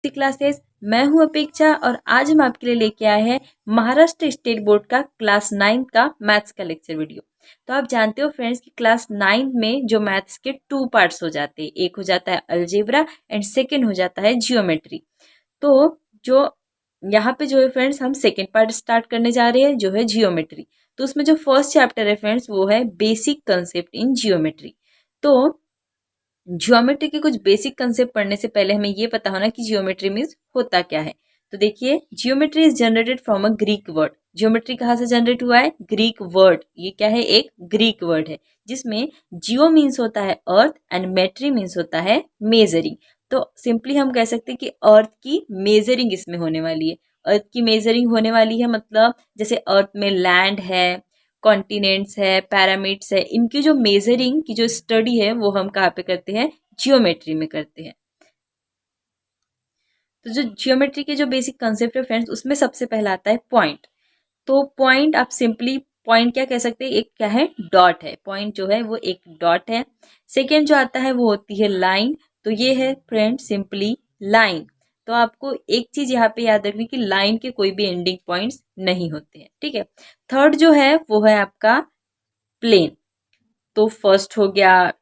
Classes. मैं हूं अपेक्षा और आज हम आपके लिए लेके आए हैं महाराष्ट्र स्टेट बोर्ड का क्लास 9 का मैथ्स का लेक्चर वीडियो। तो आप जानते हो फ्रेंड्स कि क्लास 9 में जो मैथ्स के 2 पार्ट्स हो जाते हैं, एक हो जाता है अलजेब्रा एंड सेकेंड हो जाता है जियोमेट्री। तो जो यहाँ पे जो है फ्रेंड्स हम सेकेंड पार्ट स्टार्ट करने जा रहे हैं जो है जियोमेट्री। तो उसमें जो फर्स्ट चैप्टर है फ्रेंड्स वो है बेसिक कंसेप्ट इन जियोमेट्री। तो ज्योमेट्री के कुछ बेसिक कंसेप्ट पढ़ने से पहले हमें ये पता होना कि जियोमेट्री मीन्स होता क्या है। तो देखिए, geometry is generated from a Greek word. Geometry कहाँ से जनरेट हुआ है? Greek word. ये क्या है? एक ग्रीक वर्ड है जिसमें जियो मीन्स होता है अर्थ एंड मेट्री मीन्स होता है मेजरिंग। तो सिंपली हम कह सकते हैं कि अर्थ की मेजरिंग इसमें होने वाली है। अर्थ की मेजरिंग होने वाली है मतलब जैसे अर्थ में लैंड है, कॉन्टिनेंट्स है, पैरामिड्स है, इनकी जो मेजरिंग की जो स्टडी है वो हम कहाँ पे करते हैं? जियोमेट्री में करते हैं। तो जो जियोमेट्री के जो बेसिक कंसेप्ट है फ्रेंड्स उसमें सबसे पहला आता है पॉइंट। तो पॉइंट आप सिंपली पॉइंट क्या कह सकते हैं? एक क्या है? डॉट है। पॉइंट जो है वो एक डॉट है। सेकेंड जो आता है वो होती है लाइन। तो ये है फ्रेंड सिंपली लाइन। तो आपको एक चीज यहाँ पे याद रखनी कि लाइन के कोई भी एंडिंग पॉइंट्स नहीं होते हैं, ठीक है। थर्ड जो है वो है आपका प्लेन। तो फर्स्ट हो गया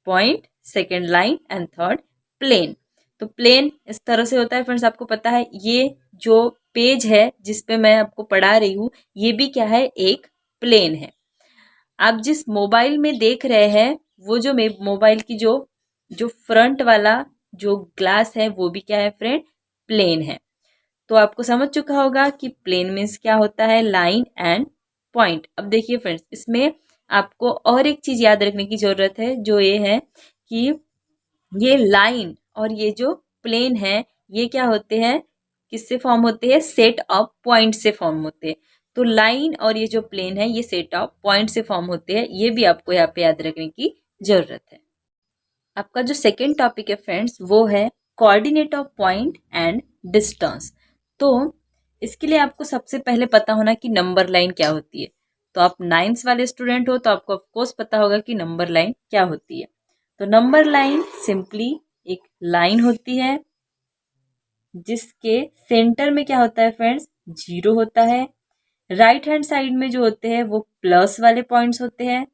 point, second line and third plane. तो प्लेन इस तरह से होता है फ्रेंड्स, आपको पता है ये जो पेज है जिस पे मैं आपको पढ़ा रही हूँ ये भी क्या है? एक प्लेन है। आप जिस मोबाइल में देख रहे हैं वो जो मोबाइल की जो जो फ्रंट वाला जो ग्लास है वो भी क्या है फ्रेंड? प्लेन है। तो आपको समझ चुका होगा कि प्लेन मीन्स क्या होता है? Line and point. अब देखिए फ्रेंड्स, इसमें आपको और एक चीज याद रखने की जरूरत है जो ये है कि ये लाइन और ये जो प्लेन है ये क्या होते हैं? किससे फॉर्म होते हैं? सेट ऑफ पॉइंट से फॉर्म होते हैं। तो लाइन और ये जो प्लेन है ये सेट ऑफ पॉइंट से फॉर्म होते हैं। ये भी आपको यहाँ पे याद रखने की जरूरत है। आपका जो सेकेंड टॉपिक है फ्रेंड्स वो है coordinate of point and distance. तो इसके लिए आपको सबसे पहले पता होना कि नंबर लाइन क्या होती है। तो आप 9th वाले स्टूडेंट हो तो आपको ऑफकोर्स पता होगा कि नंबर लाइन क्या होती है। तो नंबर लाइन सिंपली एक लाइन होती है जिसके सेंटर में क्या होता है फ्रेंड्स? 0 होता है। राइट हैंड साइड में जो होते हैं वो प्लस वाले पॉइंट्स होते हैं,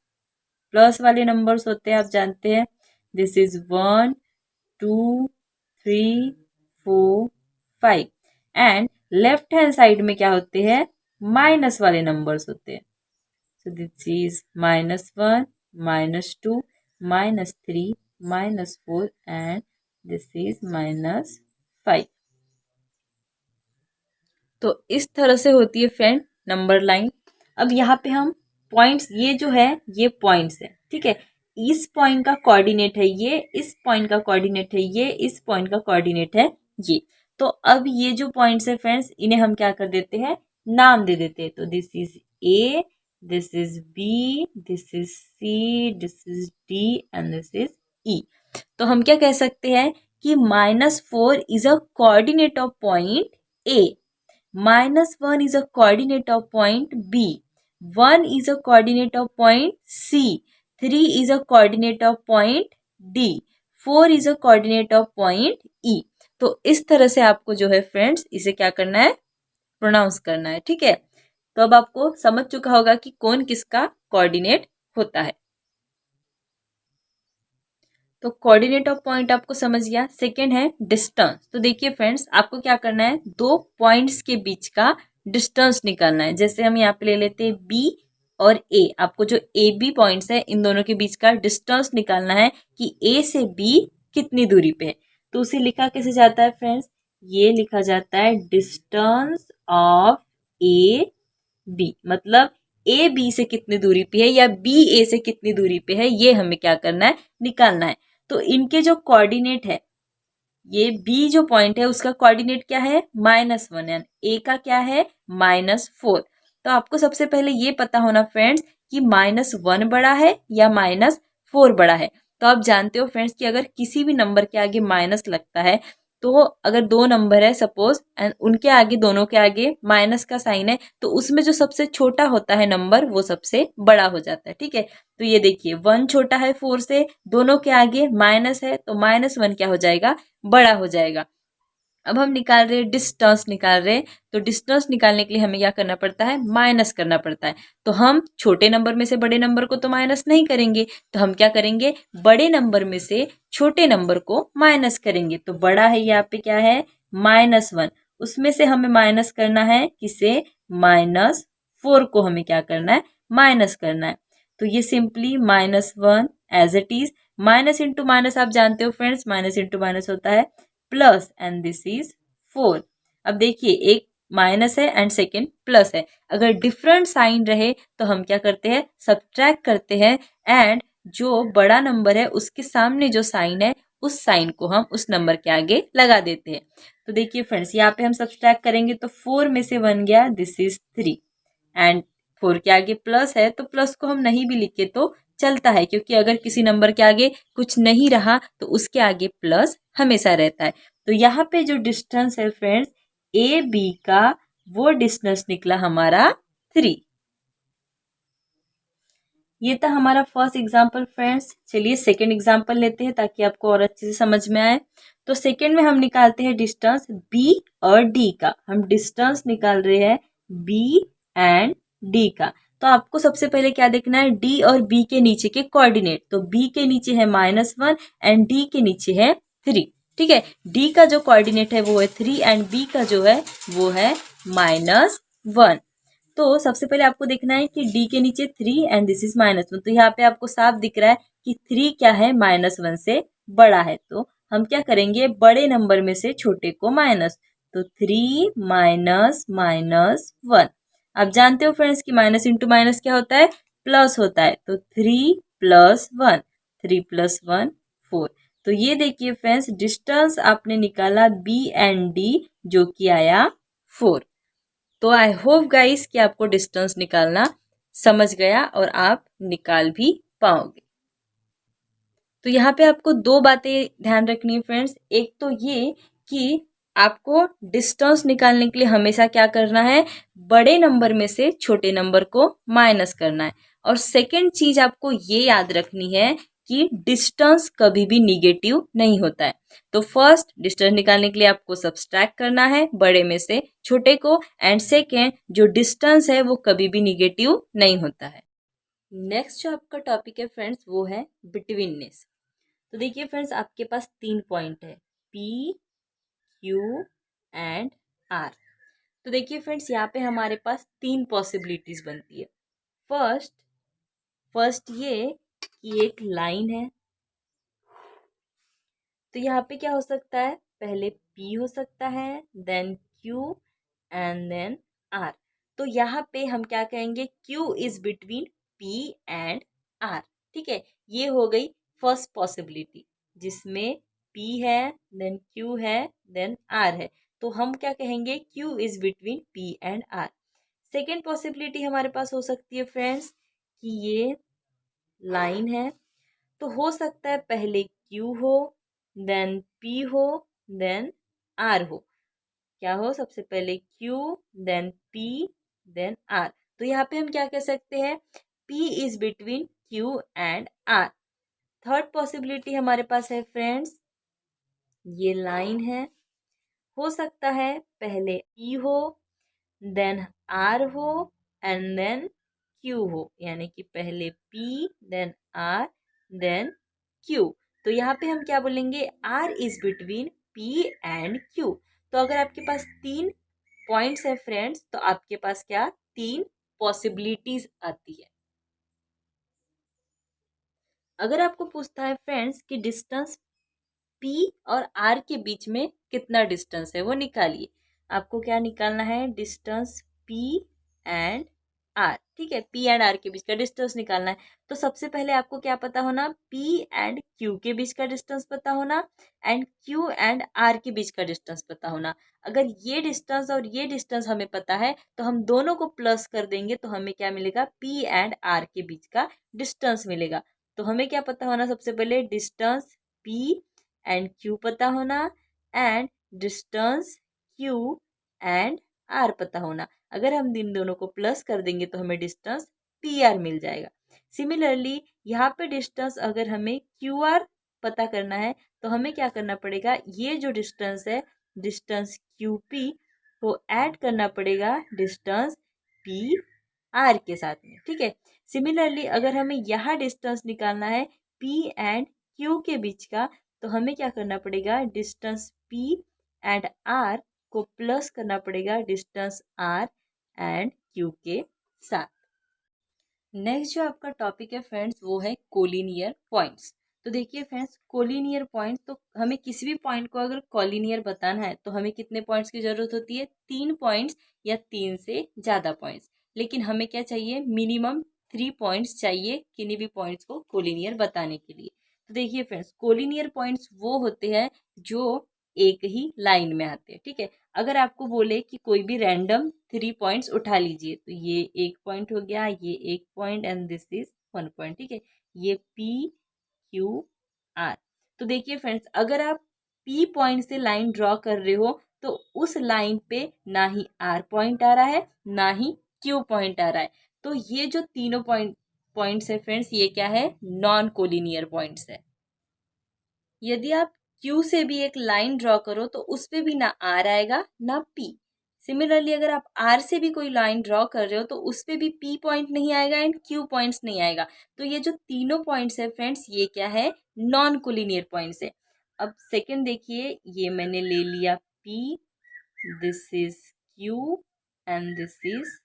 प्लस वाले नंबर्स होते हैं, आप जानते हैं। This is 1 2 3 4 5 and left hand side में क्या होते हैं? माइनस वाले नंबर्स होते हैं। So this is -1 -2 -3 -4 and this is -5। तो इस तरह से होती है फ्रेंड नंबर लाइन। अब यहाँ पे हम पॉइंट्स, ये जो है ये पॉइंट्स है, ठीक है। इस पॉइंट का कोऑर्डिनेट है ये, इस पॉइंट का कोऑर्डिनेट है ये, इस पॉइंट का कोऑर्डिनेट है ये। तो अब ये जो पॉइंट्स है फ्रेंड्स इन्हें हम क्या कर देते हैं? नाम दे देते हैं। तो this is A, this is B, this is C, this is D and this is E. तो हम क्या कह सकते हैं कि -4 is a coordinate of point A, -1 is a coordinate of point B, 1 is a coordinate of point C, 3 is a coordinate of point D, 4 is a coordinate of point E। तो इस तरह से आपको जो है फ्रेंड्स इसे क्या करना है? प्रोनाउंस करना है, ठीक है। तो अब आपको समझ चुका होगा कि कौन किसका कोऑर्डिनेट होता है। तो कोऑर्डिनेट ऑफ पॉइंट आपको समझ गया। सेकेंड है डिस्टेंस। तो देखिए फ्रेंड्स आपको क्या करना है? दो पॉइंट्स के बीच का डिस्टेंस निकालना है। जैसे हम यहाँ पे ले लेते हैं बी और ए। आपको जो ए बी पॉइंट्स है इन दोनों के बीच का डिस्टेंस निकालना है कि ए से बी कितनी दूरी पे है। तो उसे लिखा कैसे जाता है फ्रेंड्स? ये लिखा जाता है डिस्टेंस ऑफ ए बी। मतलब ए बी से कितनी दूरी पे है या बी ए से कितनी दूरी पे है, ये हमें क्या करना है? निकालना है। तो इनके जो कोऑर्डिनेट है, ये बी जो पॉइंट है उसका कोऑर्डिनेट क्या है? -1 यानी ए का क्या है? -4। तो आपको सबसे पहले ये पता होना फ्रेंड्स कि -1 बड़ा है या -4 बड़ा है। तो आप जानते हो फ्रेंड्स कि अगर किसी भी नंबर के आगे माइनस लगता है, तो अगर दो नंबर है सपोज एंड उनके आगे, दोनों के आगे माइनस का साइन है, तो उसमें जो सबसे छोटा होता है नंबर वो सबसे बड़ा हो जाता है, ठीक है। तो ये देखिए 1 छोटा है 4 से, दोनों के आगे माइनस है तो -1 क्या हो जाएगा? बड़ा हो जाएगा। अब हम निकाल रहे हैं डिस्टेंस निकाल रहे हैं, तो डिस्टेंस निकालने के लिए हमें क्या करना पड़ता है, माइनस करना पड़ता है। तो हम छोटे नंबर में से बड़े नंबर को तो माइनस नहीं करेंगे, तो हम क्या करेंगे, बड़े नंबर में से छोटे नंबर को माइनस करेंगे। तो बड़ा है यहाँ पे क्या है, -1, उसमें से हमें माइनस करना है किसे, -4 को हमें क्या करना है, माइनस करना है। तो ये simply -1 as it is, minus into minus आप जानते हो फ्रेंड्स, माइनस इंटू माइनस होता है प्लस, एंड दिस इज 4। अब देखिए एक माइनस है एंड सेकेंड प्लस है, अगर डिफरेंट साइन रहे तो हम क्या करते हैं, सब्ट्रैक्ट करते हैं, एंड जो बड़ा नंबर है उसके सामने जो साइन है उस साइन को हम उस नंबर के आगे लगा देते हैं। तो देखिए फ्रेंड्स यहाँ पे हम सब्ट्रैक्ट करेंगे तो 4 में से 1 गया, दिस इज 3, एंड 4 के आगे प्लस है तो प्लस को हम नहीं भी लिखे तो चलता है, क्योंकि अगर किसी नंबर के आगे कुछ नहीं रहा तो उसके आगे प्लस हमेशा रहता है। तो यहाँ पे जो डिस्टेंस है फ्रेंड्स ए बी का, वो डिस्टेंस निकला हमारा 3। ये था हमारा फर्स्ट एग्जाम्पल फ्रेंड्स। चलिए सेकेंड एग्जाम्पल लेते हैं ताकि आपको और अच्छे से समझ में आए। तो सेकेंड में हम निकालते हैं डिस्टेंस बी और डी का। हम डिस्टेंस निकाल रहे हैं बी एंड डी का। तो आपको सबसे पहले क्या देखना है, डी और बी के नीचे के कोऑर्डिनेट। तो बी के नीचे है -1 एंड डी के नीचे है 3। ठीक है, डी का जो कोऑर्डिनेट है वो है 3 एंड बी का जो है वो है -1। तो सबसे पहले आपको देखना है कि डी के नीचे 3 एंड दिस इज -1। तो यहाँ पे आपको साफ दिख रहा है कि 3 क्या है, -1 से बड़ा है। तो हम क्या करेंगे, बड़े नंबर में से छोटे को माइनस। तो 3 माइनस -1। आप जानते हो फ्रेंड्स कि माइनस इंटू माइनस क्या होता है, प्लस होता है। तो 3 + 1, 3 + 1 4। तो ये देखिए फ्रेंड्स डिस्टेंस आपने निकाला बी एंड डी, जो कि आया 4। तो आई होप गाइस कि आपको डिस्टेंस निकालना समझ गया और आप निकाल भी पाओगे। तो यहाँ पे आपको दो बातें ध्यान रखनी है फ्रेंड्स। एक तो ये कि आपको डिस्टेंस निकालने के लिए हमेशा क्या करना है, बड़े नंबर में से छोटे नंबर को माइनस करना है। और सेकंड चीज आपको ये याद रखनी है कि डिस्टेंस कभी भी निगेटिव नहीं होता है। तो फर्स्ट डिस्टेंस निकालने के लिए आपको सब्सट्रैक्ट करना है बड़े में से छोटे को, एंड सेकेंड जो डिस्टेंस है वो कभी भी निगेटिव नहीं होता है। नेक्स्ट जो आपका टॉपिक है फ्रेंड्स वो है बिटवीननेस। तो देखिए फ्रेंड्स आपके पास 3 पॉइंट है, P, Q एंड R। तो देखिए फ्रेंड्स यहाँ पे हमारे पास 3 पॉसिबिलिटीज बनती है। फर्स्ट ये कि एक लाइन है। तो यहाँ पे क्या हो सकता है, पहले P हो सकता है, then Q and then R। तो यहाँ पे हम क्या कहेंगे, Q is between P and R। ठीक है, ये हो गई फर्स्ट पॉसिबिलिटी जिसमें P है, देन Q है, देन R है। तो हम क्या कहेंगे, Q is between P and R। Second possibility हमारे पास हो सकती है फ्रेंड्स कि ये लाइन है। तो हो सकता है पहले Q हो, देन P हो, देन R हो। क्या हो, सबसे पहले Q, then P, then R। तो यहाँ पे हम क्या कह सकते हैं, P is between Q and R। Third possibility हमारे पास है फ्रेंड्स, ये लाइन है। हो सकता है पहले P हो, देन R हो एंड देन Q हो, यानी कि पहले P, then R, then Q। तो यहाँ पे हम क्या बोलेंगे, R is between P and Q। तो अगर आपके पास 3 पॉइंट्स है फ्रेंड्स, तो आपके पास क्या 3 पॉसिबिलिटीज आती है। अगर आपको पूछता है फ्रेंड्स कि डिस्टेंस P और R के बीच में कितना डिस्टेंस है वो निकालिए। आपको क्या निकालना है, डिस्टेंस P एंड R। ठीक है, P एंड R के बीच का डिस्टेंस निकालना है। तो सबसे पहले आपको क्या पता होना, P एंड Q के बीच का डिस्टेंस पता होना, एंड Q एंड R के बीच का डिस्टेंस पता होना। अगर ये डिस्टेंस और ये डिस्टेंस हमें पता है तो हम दोनों को प्लस कर देंगे तो हमें क्या मिलेगा, P एंड R के बीच का डिस्टेंस मिलेगा। तो हमें क्या पता होना, सबसे पहले डिस्टेंस P एंड Q पता होना, and distance Q and R पता होना। अगर हम इन दोनों को प्लस कर देंगे तो हमें डिस्टेंस PR मिल जाएगा। सिमिलरली यहाँ पे डिस्टेंस अगर हमें QR पता करना है तो हमें क्या करना पड़ेगा, ये जो डिस्टेंस है डिस्टेंस क्यू पी को ऐड करना पड़ेगा डिस्टेंस पी आर के साथ में, ठीक है। सिमिलरली अगर हमें यहाँ डिस्टेंस निकालना है पी एंड क्यू के बीच का, तो हमें क्या करना पड़ेगा, डिस्टेंस पी एंड आर को प्लस करना पड़ेगा डिस्टेंस आर एंड क्यू के साथ। नेक्स्ट जो आपका टॉपिक है फ्रेंड्स वो है कोलिनियर पॉइंट्स। तो देखिए फ्रेंड्स, कोलिनियर पॉइंट्स, तो हमें किसी भी पॉइंट को अगर कोलिनियर बताना है तो हमें कितने पॉइंट्स की जरूरत होती है, 3 पॉइंट्स या 3 से ज़्यादा पॉइंट्स। लेकिन हमें क्या चाहिए, मिनिमम 3 पॉइंट्स चाहिए किन्हीं भी पॉइंट्स को कोलिनियर बताने के लिए। तो देखिए फ्रेंड्स, कोलिनियर पॉइंट्स वो होते हैं जो एक ही लाइन में आते हैं, ठीक है। अगर आपको बोले कि कोई भी रैंडम 3 पॉइंट्स उठा लीजिए, तो ये एक पॉइंट हो गया, ये एक point and this is 1 point, ठीक है। ये पी क्यू आर। तो देखिए फ्रेंड्स, अगर आप पी पॉइंट से लाइन ड्रॉ कर रहे हो तो उस लाइन पे ना ही आर पॉइंट आ रहा है ना ही क्यू पॉइंट आ रहा है। तो ये जो तीनों पॉइंट्स है फ्रेंड्स, ये क्या है, नॉन कोलिनियर पॉइंट्स है। यदि आप क्यू से भी एक लाइन ड्रॉ करो तो उस पे भी ना आर आएगा ना पी। सिमिलरली अगर आप आर से भी कोई लाइन ड्रॉ कर रहे हो तो उस पे भी पी पॉइंट नहीं आएगा एंड क्यू पॉइंट्स नहीं आएगा। तो ये जो तीनों पॉइंट्स है फ्रेंड्स, ये क्या है, नॉन कोलिनियर पॉइंट्स है। अब सेकंड देखिए, ये मैंने ले लिया P, this is Q and this is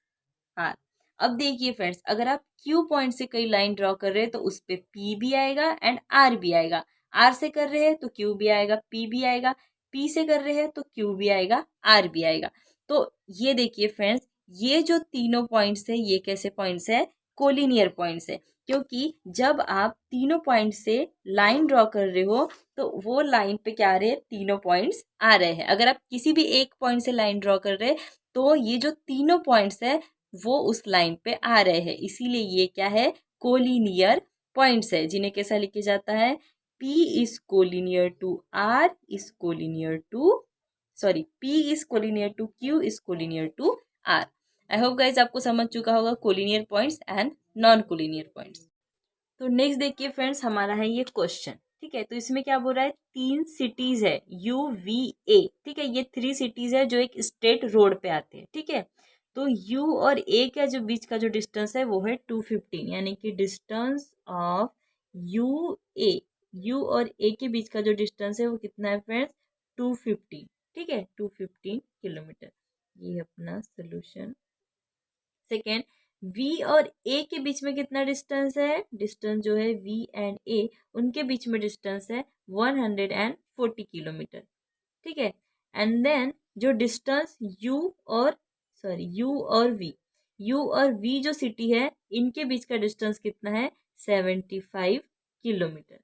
R. अब देखिए फ्रेंड्स, अगर आप क्यू पॉइंट से कई लाइन ड्रॉ कर रहे हैं तो उस पे पी भी आएगा एंड आर भी आएगा। आर से कर रहे हैं तो क्यू भी आएगा, पी भी आएगा। पी से कर रहे हैं तो क्यू भी आएगा, आर भी आएगा। तो ये देखिए फ्रेंड्स, ये जो तीनों पॉइंट्स है ये कैसे पॉइंट्स है, कोलिनियर पॉइंट्स है। क्योंकि जब आप तीनों पॉइंट से लाइन ड्रॉ कर रहे हो तो वो लाइन पे क्या आ रहे हैं, तीनों पॉइंट्स आ रहे हैं। अगर आप किसी भी एक पॉइंट से लाइन ड्रॉ कर रहे हैं तो ये जो तीनों पॉइंट्स है वो उस लाइन पे आ रहे हैं, इसीलिए ये क्या है, कोलिनियर पॉइंट्स है, जिन्हें कैसा लिखे जाता है, P is collinear to R is collinear to, sorry, P is collinear to Q is collinear to R। I hope guys आपको समझ चुका होगा collinear points and non collinear points. तो नेक्स्ट देखिए फ्रेंड्स, हमारा है ये क्वेश्चन, ठीक है। तो इसमें क्या बोल रहा है, 3 सिटीज है UVA, ठीक है। ये 3 सिटीज है जो एक स्टेट रोड पे आते हैं, ठीक है। तो U और A का जो बीच का जो डिस्टेंस है वो है 215, यानी कि डिस्टेंस ऑफ यू और ए के बीच का जो डिस्टेंस है वो कितना है फ्रेंड्स, 215, ठीक है, 215 किलोमीटर। ये है अपना सोल्यूशन। सेकेंड, वी और ए के बीच में कितना डिस्टेंस है, डिस्टेंस जो है वी एंड ए उनके बीच में डिस्टेंस है 140 किलोमीटर, ठीक है। एंड देन जो डिस्टेंस यू और वी जो सिटी है इनके बीच का डिस्टेंस कितना है, 75 किलोमीटर।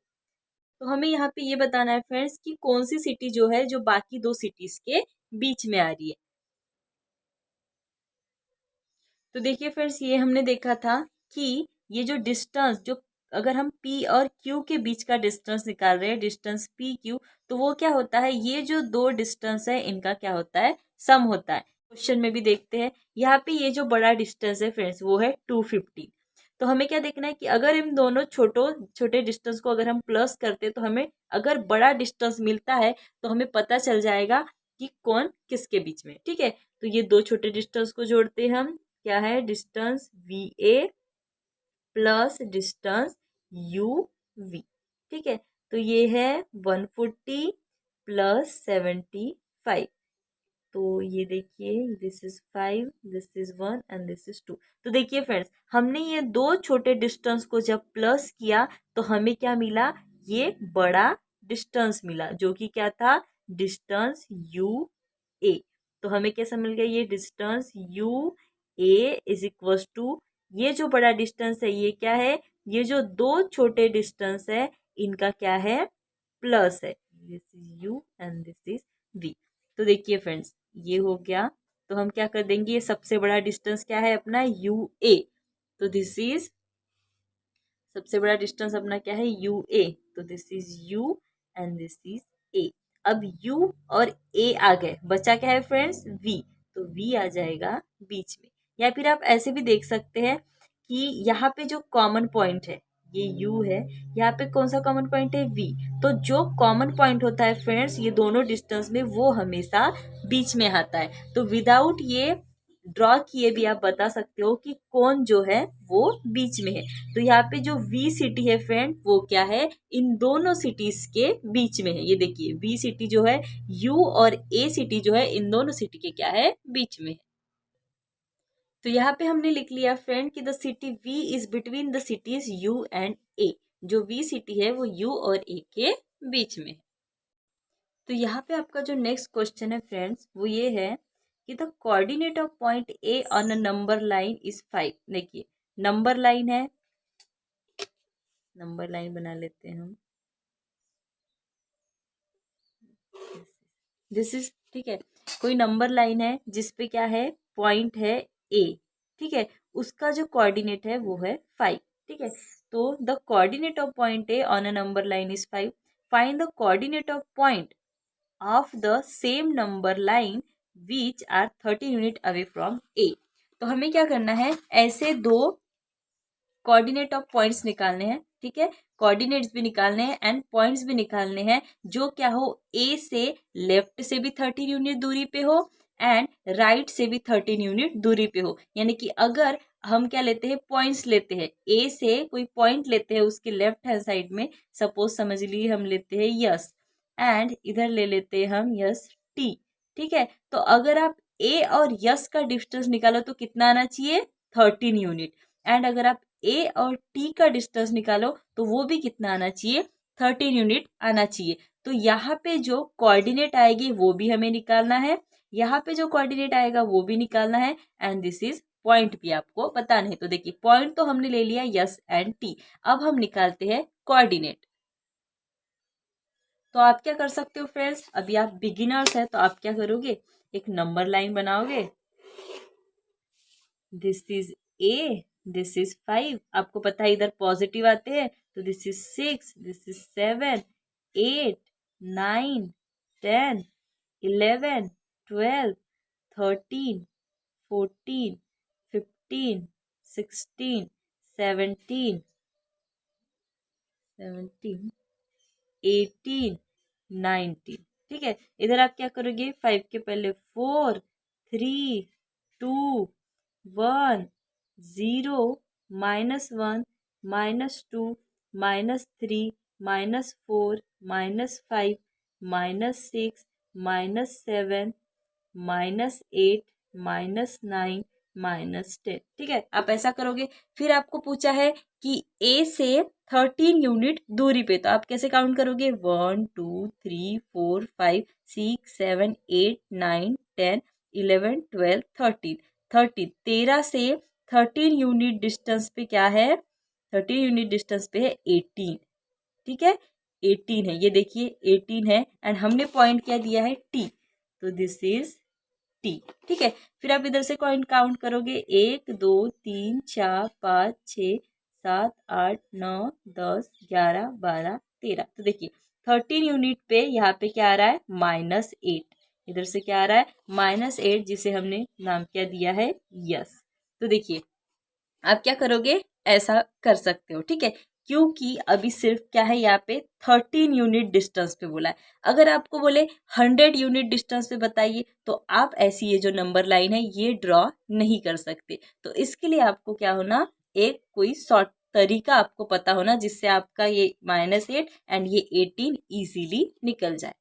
तो हमें यहाँ पे ये बताना है फ्रेंड्स कि कौन सी सिटी जो है जो बाकी 2 सिटीज के बीच में आ रही है। तो देखिए फ्रेंड्स, ये हमने देखा था कि ये जो डिस्टेंस, जो अगर हम P और Q के बीच का डिस्टेंस निकाल रहे हैं, डिस्टेंस PQ, तो वो क्या होता है, ये जो 2 डिस्टेंस है इनका क्या होता है, सम होता है। क्वेश्चन में भी देखते हैं, यहाँ पे ये जो बड़ा डिस्टेंस है फ्रेंड्स वो है 250। तो हमें क्या देखना है कि अगर इन दोनों छोटे डिस्टेंस को अगर हम प्लस करते हैं तो हमें अगर बड़ा डिस्टेंस मिलता है तो हमें पता चल जाएगा कि कौन किसके बीच में, ठीक है। तो ये 2 छोटे डिस्टेंस को जोड़ते हैं हम, क्या है, distance VA plus distance UV, ठीक है। तो ये है 140 प्लस 75। तो ये देखिए, this is 5, this is 1 and this is 2। तो देखिए फ्रेंड्स, हमने ये 2 छोटे डिस्टेंस को जब प्लस किया तो हमें क्या मिला, ये बड़ा डिस्टेंस मिला जो कि क्या था, डिस्टेंस UA। तो हमें कैसा मिल गया, ये distance UA is equal to, ये जो बड़ा डिस्टेंस है ये क्या है, ये जो 2 छोटे डिस्टेंस है इनका क्या है, प्लस है। This is U and this is V। तो देखिए फ्रेंड्स, ये हो गया। तो हम क्या कर देंगे, ये सबसे बड़ा डिस्टेंस क्या है अपना, UA। तो दिस इज, सबसे बड़ा डिस्टेंस अपना क्या है, UA। तो this is U and this is A। अब U और A आ गए, बचा क्या है फ्रेंड्स, V। तो V आ जाएगा बीच में। या फिर आप ऐसे भी देख सकते हैं कि यहाँ पे जो कॉमन पॉइंट है ये u है, यहाँ पे कौन सा कॉमन पॉइंट है v। तो जो कॉमन पॉइंट होता है फ्रेंड्स ये दोनों डिस्टेंस में वो हमेशा बीच में आता है। तो विदाउट ये ड्रॉ किए भी आप बता सकते हो कि कौन जो है वो बीच में है। तो यहाँ पे जो वी सिटी है फ्रेंड वो क्या है, इन दोनों सिटीज के बीच में है। ये देखिए वी सिटी जो है यू और ए सिटी जो है इन दोनों सिटी के क्या है, बीच में है। तो यहाँ पे हमने लिख लिया फ्रेंड कि the city V is between the cities U and A. जो वी सिटी है वो यू और ए के बीच में है। तो यहाँ पे आपका जो नेक्स्ट क्वेश्चन है फ्रेंड्स वो ये है कि the coordinate of point A on a number line is 5। देखिए नंबर लाइन है, नंबर लाइन बना लेते हैं हम, दिस इज, ठीक है। कोई नंबर लाइन है जिसपे क्या है, पॉइंट है ए, ठीक है। उसका जो कोऑर्डिनेट है वो है 5, ठीक है। तो the coordinate of point A on a number line is 5। Find the coordinate of point of the same number line which are 30 unit away from A। तो हमें क्या करना है, ऐसे दो कोऑर्डिनेट ऑफ पॉइंट्स निकालने हैं, ठीक है। कोऑर्डिनेट्स भी निकालने हैं एंड पॉइंट्स भी निकालने हैं जो क्या हो, ए से लेफ्ट से भी 13 यूनिट दूरी पे हो एंड राइट से भी 13 यूनिट दूरी पे हो। यानी कि अगर हम क्या लेते हैं, पॉइंट्स लेते हैं, ए से कोई पॉइंट लेते हैं उसके लेफ्ट हैंड साइड में, सपोज समझ लीजिए हम लेते हैं यस एंड इधर ले लेते हैं हम यस टी, ठीक है। तो अगर आप ए और यस का डिस्टेंस निकालो तो कितना आना चाहिए, 13 यूनिट। एंड अगर आप ए और टी का डिस्टेंस निकालो तो वो भी कितना आना चाहिए, 13 यूनिट आना चाहिए। तो यहाँ पे जो कोऑर्डिनेट आएगी वो भी हमें निकालना है, यहाँ पे जो कोऑर्डिनेट आएगा वो भी निकालना है एंड दिस इज पॉइंट भी आपको पता नहीं। तो देखिए पॉइंट तो हमने ले लिया यस एंड टी, अब हम निकालते हैं कोऑर्डिनेट। तो आप क्या कर सकते हो फ्रेंड्स, अभी आप बिगिनर्स है तो आप क्या करोगे, एक नंबर लाइन बनाओगे, this is A, this is 5, आपको पता है इधर पॉजिटिव आते हैं तो दिस इज 6, दिस इज 7, 8, 9, 10, 11, 12, 13, 14, 15, 16, 17, 18, 19, ठीक है। इधर आप क्या करोगे, 5 के पहले 4, 3, 2, 1, 0, -1, -2, -3, -4, -5, -6, -7, -8, -9, -10, ठीक है। आप ऐसा करोगे। फिर आपको पूछा है कि ए से 13 यूनिट दूरी पे, तो आप कैसे काउंट करोगे, 1 2 3 4 5 6 7 8 9 10 11 12 13, 13 से 13 यूनिट डिस्टेंस पे क्या है, 13 यूनिट डिस्टेंस पे है 18, ठीक है। 18 है, ये देखिए 18 है एंड हमने पॉइंट क्या दिया है, टी, तो दिस इज टी, ठीक है। फिर आप इधर से कॉइन काउंट करोगे, 1 2 3 4 5 6 7 8 9 10 11 12 13। तो देखिए 13 यूनिट पे यहाँ पे क्या आ रहा है, -8, इधर से क्या आ रहा है, -8, जिसे हमने नाम क्या दिया है, यस। तो देखिए आप क्या करोगे, ऐसा कर सकते हो, ठीक है। क्योंकि अभी सिर्फ क्या है, यहाँ पे 13 यूनिट डिस्टेंस पे बोला है। अगर आपको बोले 100 यूनिट डिस्टेंस पे बताइए तो आप ऐसी ये जो नंबर लाइन है ये ड्रॉ नहीं कर सकते। तो इसके लिए आपको क्या होना, एक कोई शॉर्ट तरीका आपको पता होना जिससे आपका ये -8 एंड ये 18 इजीली निकल जाए।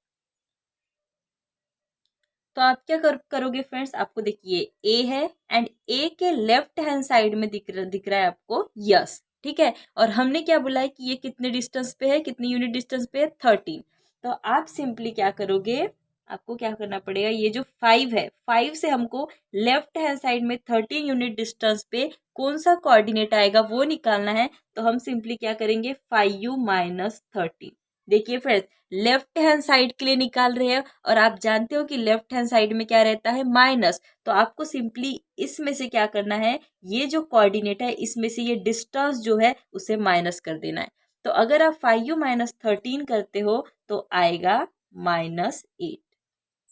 तो आप क्या करोगे फ्रेंड्स, आपको देखिए ए है एंड ए के लेफ्ट हैंड साइड में दिख रहा है आपको यस, ठीक है। और हमने क्या बोला है कि ये कितने डिस्टेंस पे है, कितने यूनिट डिस्टेंस पे है, 13। तो आप सिंपली क्या करोगे, आपको क्या करना पड़ेगा, ये जो 5 है, 5 से हमको लेफ्ट हैंड साइड में 13 यूनिट डिस्टेंस पे कौन सा कोऑर्डिनेट आएगा वो निकालना है। तो हम सिंपली क्या करेंगे, 5u - 13। देखिए फ्रेंड्स लेफ्ट हैंड साइड के लिए निकाल रहे हैं और आप जानते हो कि लेफ्ट हैंड साइड में क्या रहता है, माइनस। तो आपको सिंपली इसमें से क्या करना है, ये जो कोऑर्डिनेट है इसमें से ये डिस्टेंस जो है उसे माइनस कर देना है। तो अगर आप 5u - 13 करते हो तो आएगा -8,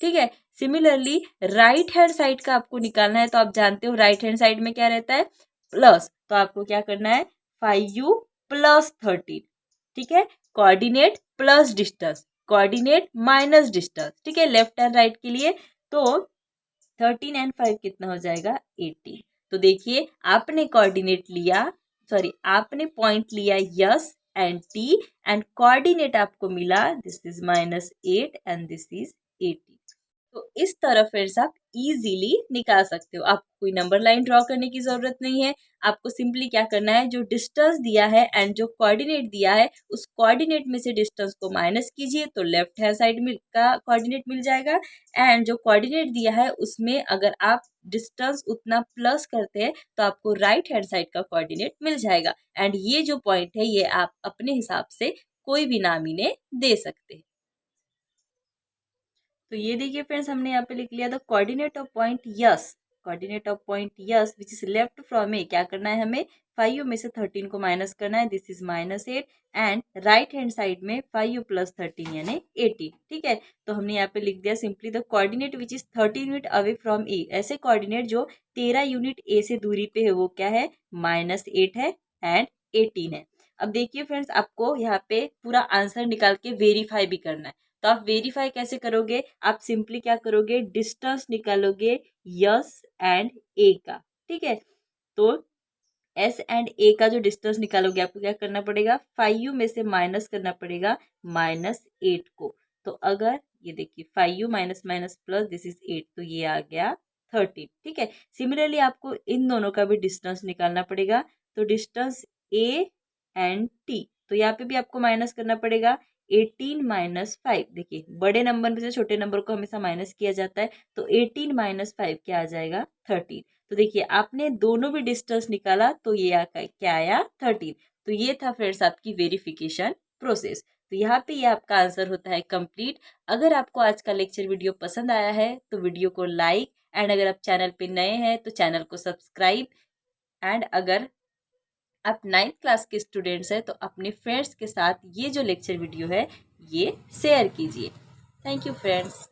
ठीक है। सिमिलरली राइट हैंड साइड का आपको निकालना है, तो आप जानते हो राइट हैंड साइड में क्या रहता है, प्लस। तो आपको क्या करना है, 5u प्लस 13, ठीक है, coordinate plus distance, coordinate minus distance, ठीक है, लेफ्ट एंड राइट के लिए। तो 13 एंड 5 कितना हो जाएगा 18। तो देखिए आपने कोऑर्डिनेट लिया, सॉरी आपने पॉइंट लिया yes and T, and coordinate आपको मिला this is -8 and this is 18। तो इस तरह फ्रेंड्स आप इजीली निकाल सकते हो, आपको कोई नंबर लाइन ड्रॉ करने की जरूरत नहीं है। आपको सिंपली क्या करना है, जो डिस्टेंस दिया है एंड जो कोऑर्डिनेट दिया है उस कोऑर्डिनेट में से डिस्टेंस को माइनस कीजिए तो लेफ्ट हैंड साइड में का कोऑर्डिनेट मिल जाएगा, एंड जो कोऑर्डिनेट दिया है उसमें अगर आप डिस्टेंस उतना प्लस करते हैं तो आपको राइट हैंड साइड का कोऑर्डिनेट मिल जाएगा। एंड ये जो पॉइंट है ये आप अपने हिसाब से कोई भी नाम इन्हें दे सकते हैं। तो ये देखिए फ्रेंड्स हमने यहाँ पे लिख लिया था coordinate of point S, coordinate of point S which is left from A, क्या करना है हमें 5u में से 13 को माइनस करना है, this is -8, and right hand side में 5u प्लस 13 यानी 18, ठीक है। तो हमने यहाँ पे लिख दिया simply the coordinate which is 13 unit away from A, ऐसे कोऑर्डिनेट जो 13 यूनिट ए से दूरी पे है वो क्या है -8 है एंड 18 है। अब देखिए फ्रेंड्स आपको यहाँ पे पूरा आंसर निकाल के वेरीफाई भी करना है। तो आप वेरीफाई कैसे करोगे, आप सिंपली क्या करोगे, डिस्टेंस निकालोगे यस एंड ए का, ठीक है। तो एस एंड ए का जो डिस्टेंस निकालोगे आपको क्या करना पड़ेगा, 5u में से माइनस करना पड़ेगा -8 को। तो अगर ये देखिए 5u minus minus plus this is 8, तो ये आ गया 13, ठीक है। सिमिलरली आपको इन दोनों का भी डिस्टेंस निकालना पड़ेगा। तो डिस्टेंस ए एंड टी, तो यहाँ पे भी आपको माइनस करना पड़ेगा 18 माइनस 5, देखिए बड़े नंबर में से छोटे नंबर को हमेशा माइनस किया जाता है। तो 18 माइनस 5 क्या आ जाएगा 13। तो देखिए आपने दोनों भी डिस्टेंस निकाला तो ये क्या आया 13। तो ये था फ्रेंड्स आपकी वेरिफिकेशन प्रोसेस। तो यहाँ पे ये आपका आंसर होता है कंप्लीट। अगर आपको आज का लेक्चर वीडियो पसंद आया है तो वीडियो को लाइक, एंड अगर आप चैनल पे नए हैं तो चैनल को सब्सक्राइब, एंड अगर आप 9th क्लास के स्टूडेंट्स हैं तो अपने फ्रेंड्स के साथ ये जो लेक्चर वीडियो है ये शेयर कीजिए। Thank you friends.